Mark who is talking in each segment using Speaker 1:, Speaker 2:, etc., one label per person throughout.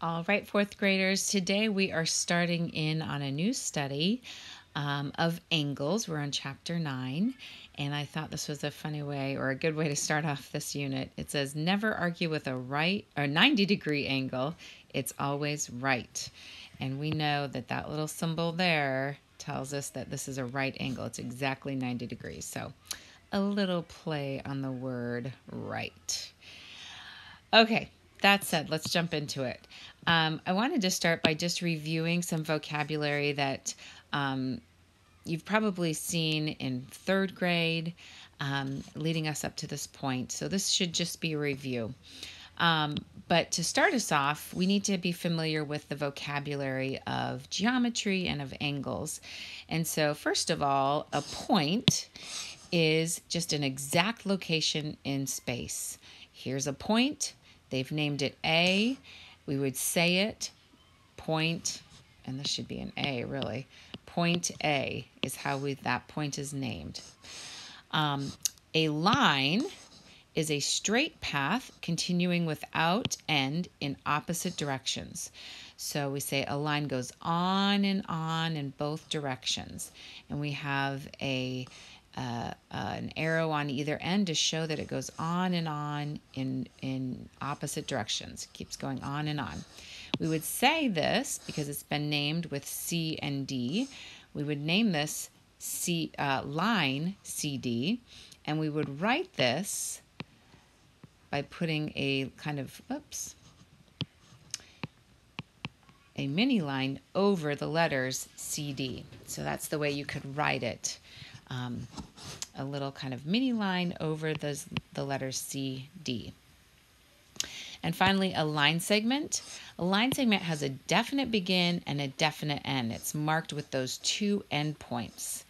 Speaker 1: All right, fourth graders, today we are starting in on a new study of angles. We're on chapter 9, and I thought this was a funny way or a good way to start off this unit. It says, never argue with a right or 90-degree angle. It's always right. And we know that that little symbol there tells us that this is a right angle. It's exactly 90 degrees. So a little play on the word right. Okay, that said, let's jump into it. I wanted to start by just reviewing some vocabulary that you've probably seen in third grade leading us up to this point. So this should just be a review. But to start us off, we need to be familiar with the vocabulary of geometry and of angles. And so first of all, a point is just an exact location in space. Here's a point. They've named it A. We would say it, point, and this should be an A really. Point A is how that point is named. A line is a straight path continuing without end in opposite directions. So we say a line goes on in both directions. And we have an arrow on either end to show that it goes on and on in opposite directions. It keeps going on and on. We would say this, because it's been named with C and D, we would name this line CD, and we would write this by putting a kind of, a mini line over the letters CD. So that's the way you could write it. A little kind of mini line over the letters C, D. And finally, a line segment. A line segment has a definite begin and a definite end. It's marked with those two endpoints.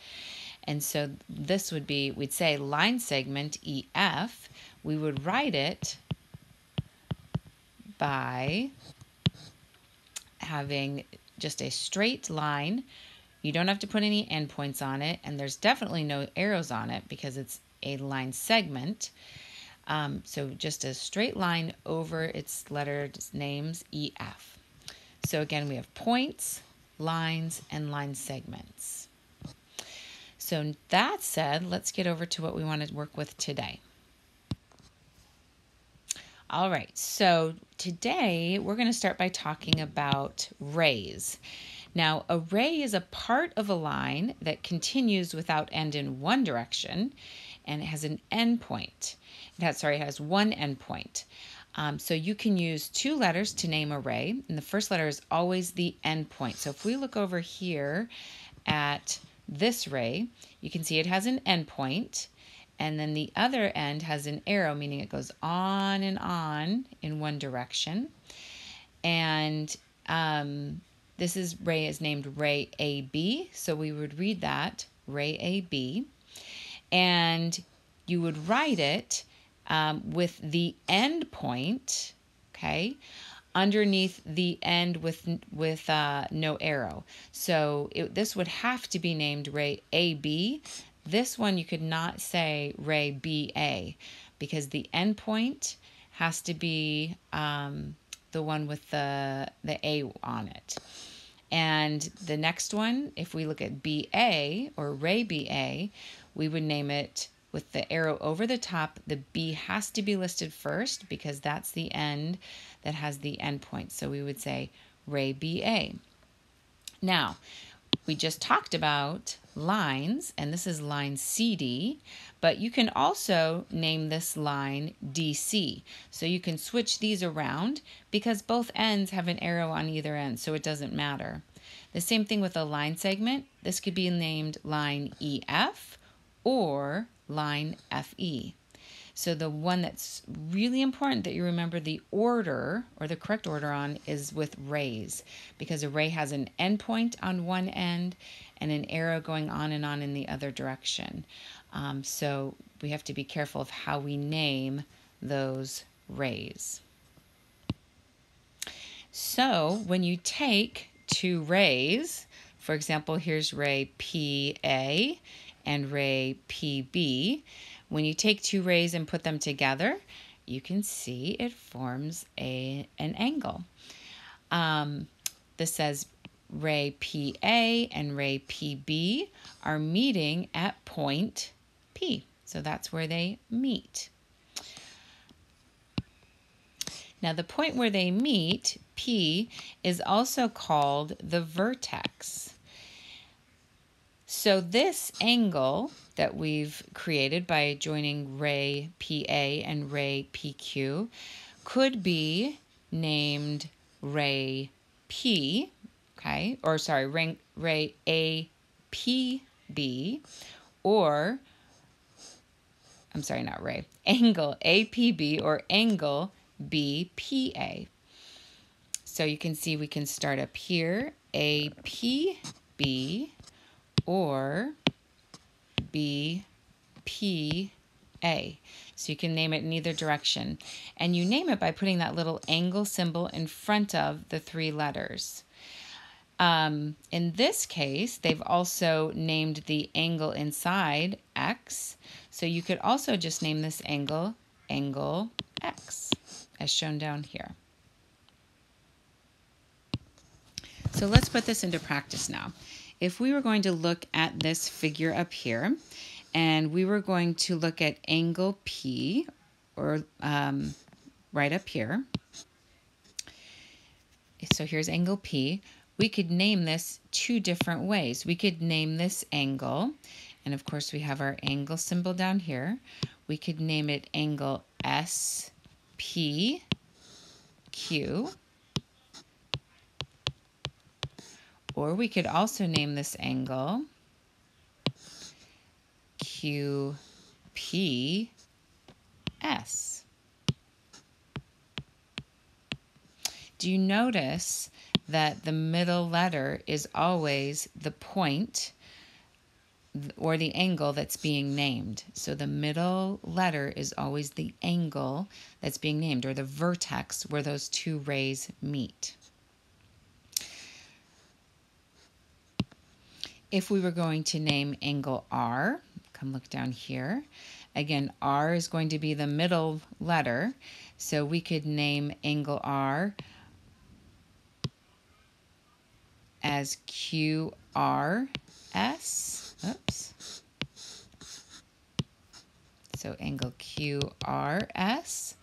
Speaker 1: And so this would be, we'd say line segment EF. We would write it by having just a straight line. You don't have to put any endpoints on it, and there's definitely no arrows on it because it's a line segment. So just a straight line over its letters names EF. So again, we have points, lines, and line segments. So that said, let's get over to what we want to work with today. All right, so today we're going to start by talking about rays. Now, a ray is a part of a line that continues without end in one direction, and it has an end point. It has one end point. So you can use two letters to name a ray, and the first letter is always the end point. So if we look over here at this ray, you can see it has an end point, and then the other end has an arrow, meaning it goes on and on in one direction. And this ray is named ray AB, so we would read that, ray AB. And you would write it with the end point, okay, underneath the end with no arrow. So this would have to be named ray AB. This one you could not say ray BA because the end point has to be the one with the A on it. And the next one, if we look at BA or ray BA, we would name it with the arrow over the top. The B has to be listed first because that's the end that has the end point. So we would say ray BA. Now, we just talked about lines, and this is line CD, but you can also name this line DC. So you can switch these around because both ends have an arrow on either end, so it doesn't matter. The same thing with a line segment. This could be named line EF or line FE. So the one that's really important that you remember the order or the correct order on is with rays, because a ray has an endpoint on one end and an arrow going on and on in the other direction. So we have to be careful of how we name those rays. So when you take two rays, for example, here's ray PA and ray PB. When you take two rays and put them together, you can see it forms an angle. This says ray PA and ray PB are meeting at point P. So that's where they meet. Now the point where they meet, P, is also called the vertex. So this angle that we've created by joining ray PA and ray PQ could be named ray P, okay, or sorry, ray APB, or, I'm sorry, not ray, angle APB or angle BPA. So you can see we can start up here, APB or BPA. So you can name it in either direction. And you name it by putting that little angle symbol in front of the three letters. In this case, they've also named the angle inside X. So you could also just name this angle, angle X, as shown down here. So let's put this into practice now. If we were going to look at this figure up here, and we were going to look at angle P, or right up here. So here's angle P. We could name this two different ways. We could name this angle, and of course we have our angle symbol down here. We could name it angle SPQ, or we could also name this angle QPS. Do you notice that the middle letter is always the point or the angle that's being named? So the middle letter is always the angle that's being named, or the vertex where those two rays meet. If we were going to name angle R, come look down here. Again, R is going to be the middle letter, so we could name angle R as QRS. Oops. So angle QRS,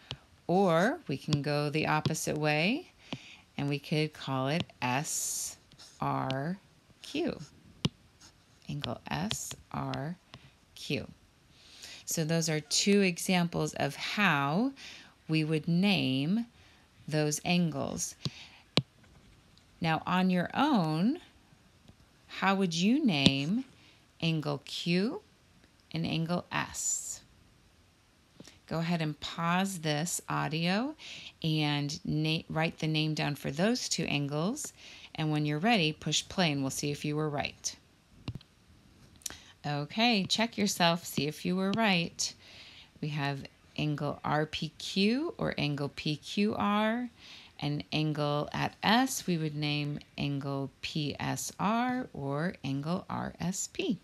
Speaker 1: or we can go the opposite way and we could call it SRQ. Angle SRQ. So those are two examples of how we would name those angles. Now on your own, how would you name angle Q and angle S? Go ahead and pause this audio and write the name down for those two angles. And when you're ready, push play and we'll see if you were right. Okay, check yourself, see if you were right. We have angle RPQ or angle PQR. An angle at S we would name angle PSR or angle RSP.